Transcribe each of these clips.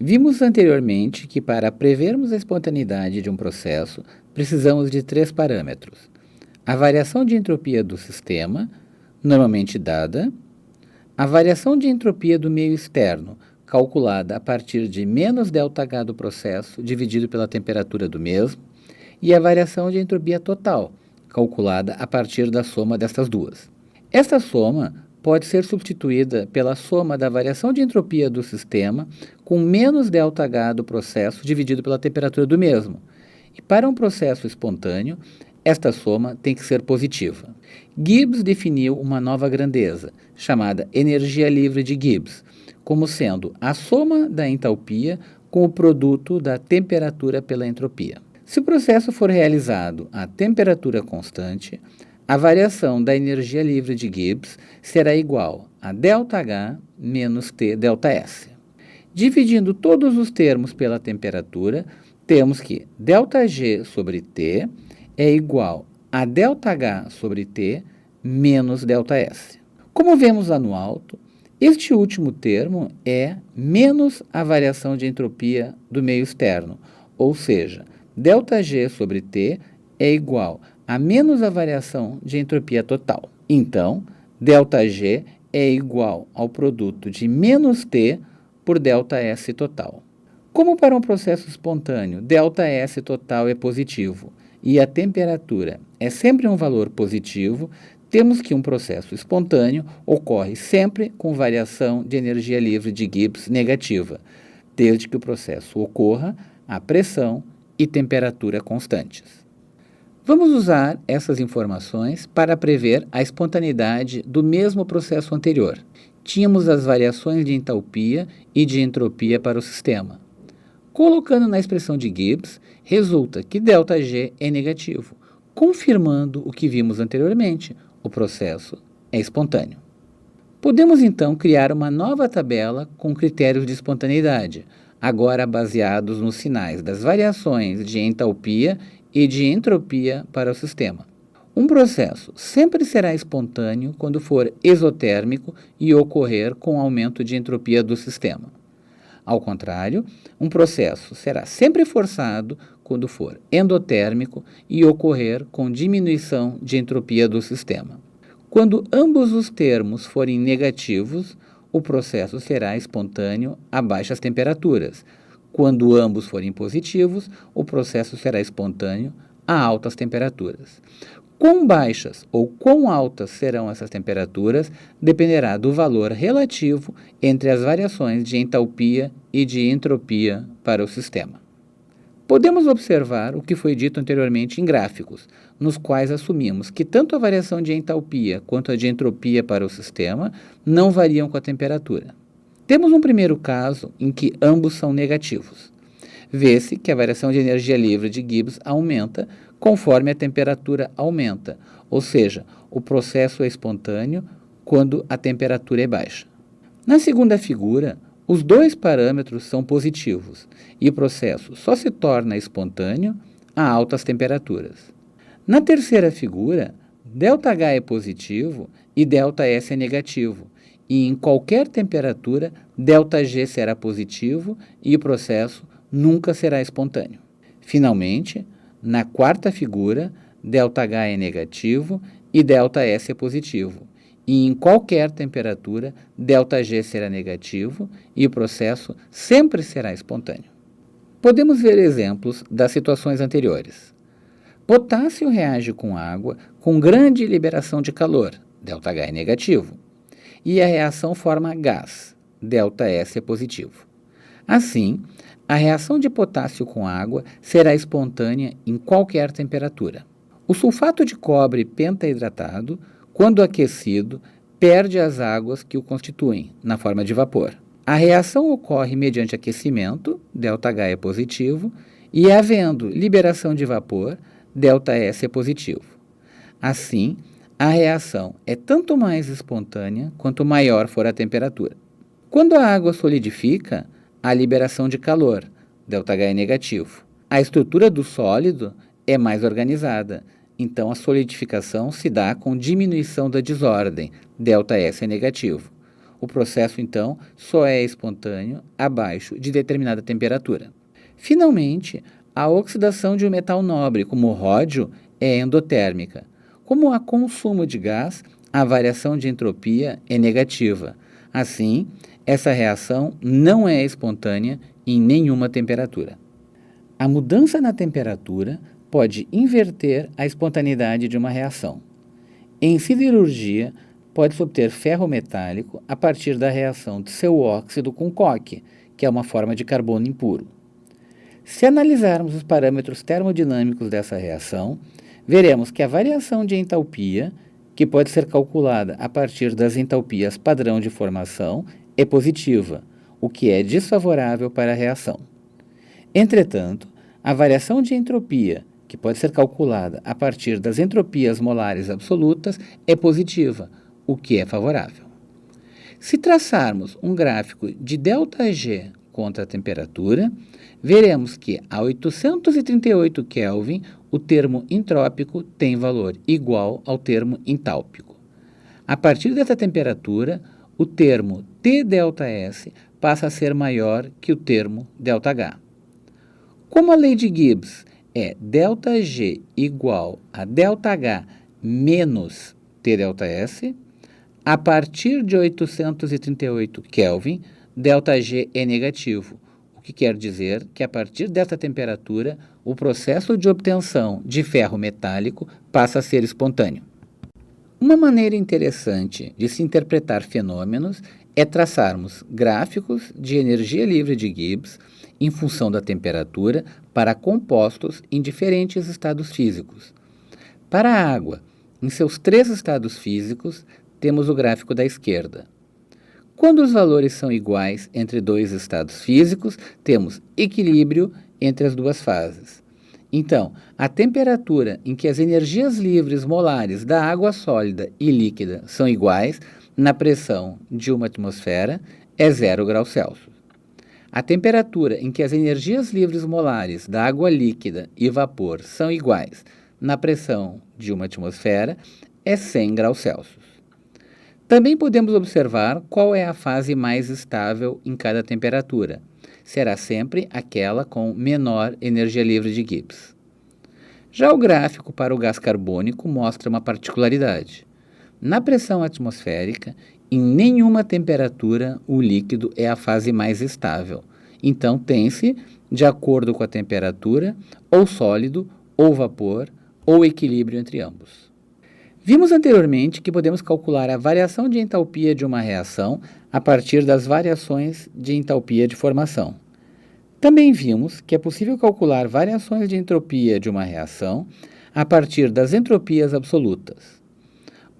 Vimos anteriormente que para prevermos a espontaneidade de um processo, precisamos de três parâmetros: a variação de entropia do sistema, normalmente dada, a variação de entropia do meio externo, calculada a partir de menos ΔH do processo dividido pela temperatura do mesmo, e a variação de entropia total, calculada a partir da soma destas duas. Esta soma pode ser substituída pela soma da variação de entropia do sistema com menos ΔH do processo dividido pela temperatura do mesmo. E para um processo espontâneo, esta soma tem que ser positiva. Gibbs definiu uma nova grandeza, chamada energia livre de Gibbs, como sendo a soma da entalpia com o produto da temperatura pela entropia. Se o processo for realizado a temperatura constante, a variação da energia livre de Gibbs será igual a ΔH menos T ΔS. Dividindo todos os termos pela temperatura, temos que ΔG sobre T é igual a ΔH sobre T menos ΔS. Como vemos lá no alto, este último termo é menos a variação de entropia do meio externo, ou seja, ΔG sobre T é igual a menos a variação de entropia total. Então, ΔG é igual ao produto de menos T por ΔS total. Como para um processo espontâneo, ΔS total é positivo e a temperatura é sempre um valor positivo, temos que um processo espontâneo ocorre sempre com variação de energia livre de Gibbs negativa, desde que o processo ocorra a pressão e temperatura constantes. Vamos usar essas informações para prever a espontaneidade do mesmo processo anterior. Tínhamos as variações de entalpia e de entropia para o sistema. Colocando na expressão de Gibbs, resulta que ΔG é negativo, confirmando o que vimos anteriormente: o processo é espontâneo. Podemos então criar uma nova tabela com critérios de espontaneidade, agora baseados nos sinais das variações de entalpia e de entropia para o sistema. Um processo sempre será espontâneo quando for exotérmico e ocorrer com aumento de entropia do sistema. Ao contrário, um processo será sempre forçado quando for endotérmico e ocorrer com diminuição de entropia do sistema. Quando ambos os termos forem negativos, o processo será espontâneo a baixas temperaturas. Quando ambos forem positivos, o processo será espontâneo a altas temperaturas. Quão baixas ou quão altas serão essas temperaturas dependerá do valor relativo entre as variações de entalpia e de entropia para o sistema. Podemos observar o que foi dito anteriormente em gráficos, nos quais assumimos que tanto a variação de entalpia quanto a de entropia para o sistema não variam com a temperatura. Temos um primeiro caso em que ambos são negativos. Vê-se que a variação de energia livre de Gibbs aumenta conforme a temperatura aumenta, ou seja, o processo é espontâneo quando a temperatura é baixa. Na segunda figura, os dois parâmetros são positivos e o processo só se torna espontâneo a altas temperaturas. Na terceira figura, ΔH é positivo e ΔS é negativo, e em qualquer temperatura, ΔG será positivo e o processo nunca será espontâneo. Finalmente, na quarta figura, ΔH é negativo e ΔS é positivo, e em qualquer temperatura, ΔG será negativo e o processo sempre será espontâneo. Podemos ver exemplos das situações anteriores. Potássio reage com água com grande liberação de calor, ΔH é negativo, e a reação forma gás, ΔS é positivo. Assim, a reação de potássio com água será espontânea em qualquer temperatura. O sulfato de cobre pentaidratado, quando aquecido, perde as águas que o constituem, na forma de vapor. A reação ocorre mediante aquecimento, ΔH é positivo, e havendo liberação de vapor, ΔS é positivo. Assim, a reação é tanto mais espontânea quanto maior for a temperatura. Quando a água solidifica, há liberação de calor, ΔH é negativo. A estrutura do sólido é mais organizada, então a solidificação se dá com diminuição da desordem, ΔS é negativo. O processo, então, só é espontâneo abaixo de determinada temperatura. Finalmente, a oxidação de um metal nobre, como o ródio, é endotérmica. Como há consumo de gás, a variação de entropia é negativa. Assim, essa reação não é espontânea em nenhuma temperatura. A mudança na temperatura pode inverter a espontaneidade de uma reação. Em siderurgia, pode-se obter ferro metálico a partir da reação de seu óxido com coque, que é uma forma de carbono impuro. Se analisarmos os parâmetros termodinâmicos dessa reação, veremos que a variação de entalpia, que pode ser calculada a partir das entalpias padrão de formação, é positiva, o que é desfavorável para a reação. Entretanto, a variação de entropia, que pode ser calculada a partir das entropias molares absolutas, é positiva, o que é favorável. Se traçarmos um gráfico de ΔG contra a temperatura, veremos que a 838 Kelvin o termo entrópico tem valor igual ao termo entálpico. A partir dessa temperatura, o termo TΔS passa a ser maior que o termo ΔH. Como a lei de Gibbs é ΔG igual a ΔH menos TΔS, a partir de 838 Kelvin, ΔG é negativo, o que quer dizer que a partir dessa temperatura, o processo de obtenção de ferro metálico passa a ser espontâneo. Uma maneira interessante de se interpretar fenômenos é traçarmos gráficos de energia livre de Gibbs em função da temperatura para compostos em diferentes estados físicos. Para a água, em seus 3 estados físicos, temos o gráfico da esquerda. Quando os valores são iguais entre 2 estados físicos, temos equilíbrio entre as 2 fases. Então, a temperatura em que as energias livres molares da água sólida e líquida são iguais na pressão de uma atmosfera é 0 graus Celsius. A temperatura em que as energias livres molares da água líquida e vapor são iguais na pressão de uma atmosfera é 100 graus Celsius. Também podemos observar qual é a fase mais estável em cada temperatura. Será sempre aquela com menor energia livre de Gibbs. Já o gráfico para o gás carbônico mostra uma particularidade. Na pressão atmosférica, em nenhuma temperatura o líquido é a fase mais estável. Então, tem-se, de acordo com a temperatura, ou sólido, ou vapor, ou equilíbrio entre ambos. Vimos anteriormente que podemos calcular a variação de entalpia de uma reação a partir das variações de entalpia de formação. Também vimos que é possível calcular variações de entropia de uma reação a partir das entropias absolutas.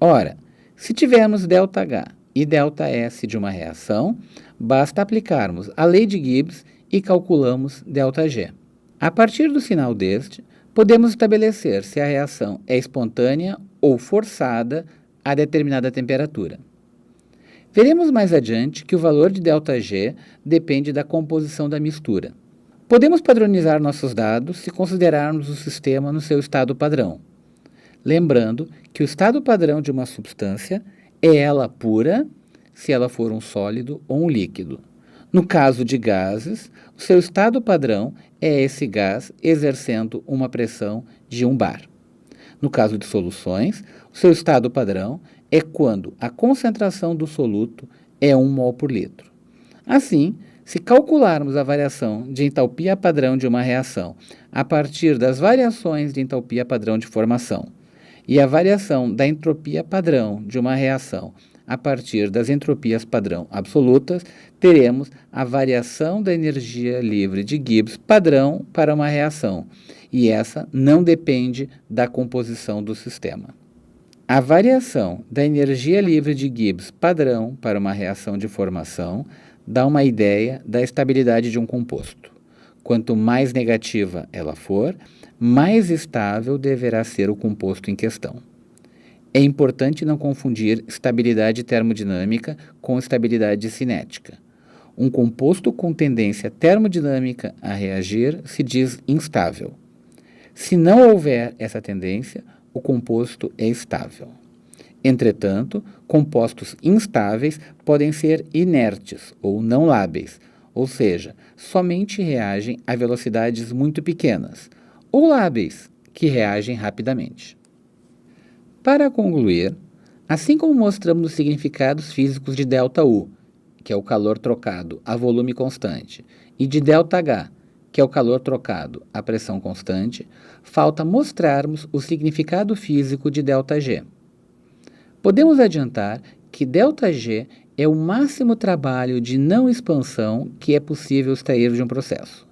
Ora, se tivermos ΔH e ΔS de uma reação, basta aplicarmos a lei de Gibbs e calculamos ΔG. A partir do sinal deste, podemos estabelecer se a reação é espontânea ou forçada a determinada temperatura. Veremos mais adiante que o valor de ΔG depende da composição da mistura. Podemos padronizar nossos dados se considerarmos o sistema no seu estado padrão. Lembrando que o estado padrão de uma substância é ela pura, se ela for um sólido ou um líquido. No caso de gases, o seu estado padrão é esse gás exercendo uma pressão de 1 bar. No caso de soluções, o seu estado padrão é quando a concentração do soluto é 1 mol por litro. Assim, se calcularmos a variação de entalpia padrão de uma reação a partir das variações de entalpia padrão de formação e a variação da entropia padrão de uma reação a partir das entropias padrão absolutas, teremos a variação da energia livre de Gibbs padrão para uma reação, e essa não depende da composição do sistema. A variação da energia livre de Gibbs padrão para uma reação de formação dá uma ideia da estabilidade de um composto. Quanto mais negativa ela for, mais estável deverá ser o composto em questão. É importante não confundir estabilidade termodinâmica com estabilidade cinética. Um composto com tendência termodinâmica a reagir se diz instável. Se não houver essa tendência, o composto é estável. Entretanto, compostos instáveis podem ser inertes ou não lábeis, ou seja, somente reagem a velocidades muito pequenas, ou lábeis, que reagem rapidamente. Para concluir, assim como mostramos os significados físicos de ΔU, que é o calor trocado a volume constante, e de ΔH, que é o calor trocado a pressão constante, falta mostrarmos o significado físico de ΔG. Podemos adiantar que ΔG é o máximo trabalho de não expansão que é possível extrair de um processo.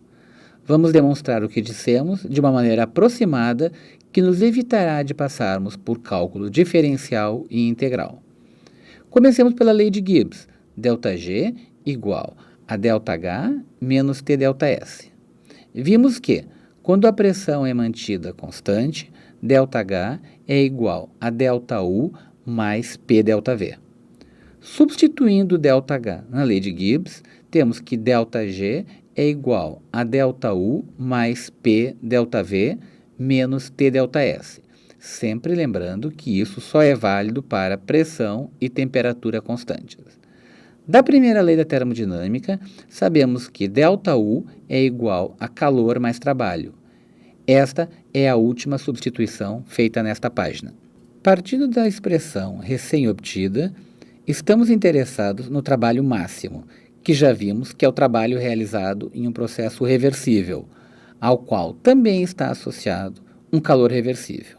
Vamos demonstrar o que dissemos de uma maneira aproximada que nos evitará de passarmos por cálculo diferencial e integral. Comecemos pela lei de Gibbs, ΔG igual a ΔH menos TΔS. Vimos que, quando a pressão é mantida constante, ΔH é igual a ΔU mais PΔV. Substituindo ΔH na lei de Gibbs, temos que ΔG é igual a ΔU mais PΔV menos TΔS, sempre lembrando que isso só é válido para pressão e temperatura constantes. Da primeira lei da termodinâmica, sabemos que ΔU é igual a calor mais trabalho. Esta é a última substituição feita nesta página. Partindo da expressão recém-obtida, estamos interessados no trabalho máximo, que já vimos que é o trabalho realizado em um processo reversível, ao qual também está associado um calor reversível.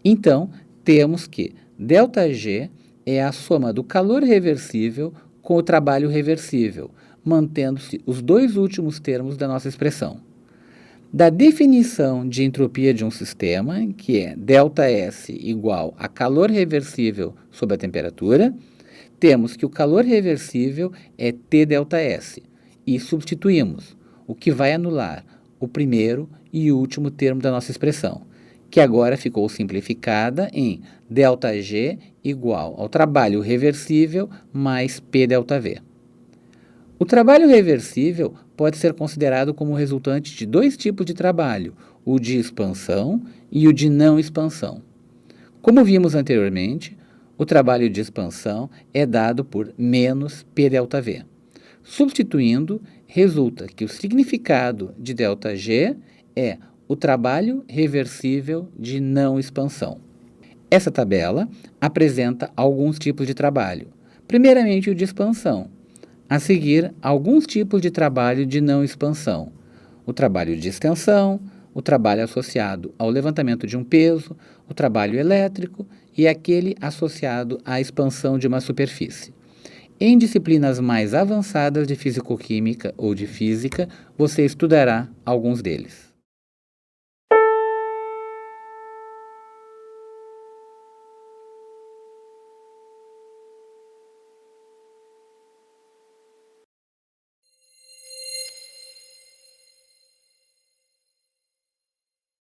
Então, temos que ΔG é a soma do calor reversível com o trabalho reversível, mantendo-se os dois últimos termos da nossa expressão. Da definição de entropia de um sistema, que é ΔS igual a calor reversível sobre a temperatura, temos que o calor reversível é TΔS e substituímos, o que vai anular o primeiro e último termo da nossa expressão, que agora ficou simplificada em ΔG igual ao trabalho reversível mais PΔV. O trabalho reversível pode ser considerado como resultante de dois tipos de trabalho, o de expansão e o de não expansão. Como vimos anteriormente, o trabalho de expansão é dado por menos PΔV. Substituindo, resulta que o significado de ΔG é o trabalho reversível de não expansão. Essa tabela apresenta alguns tipos de trabalho. Primeiramente, o de expansão. A seguir, alguns tipos de trabalho de não expansão. O trabalho de extensão, o trabalho associado ao levantamento de um peso, o trabalho elétrico e aquele associado à expansão de uma superfície. Em disciplinas mais avançadas de fisicoquímica ou de física, você estudará alguns deles.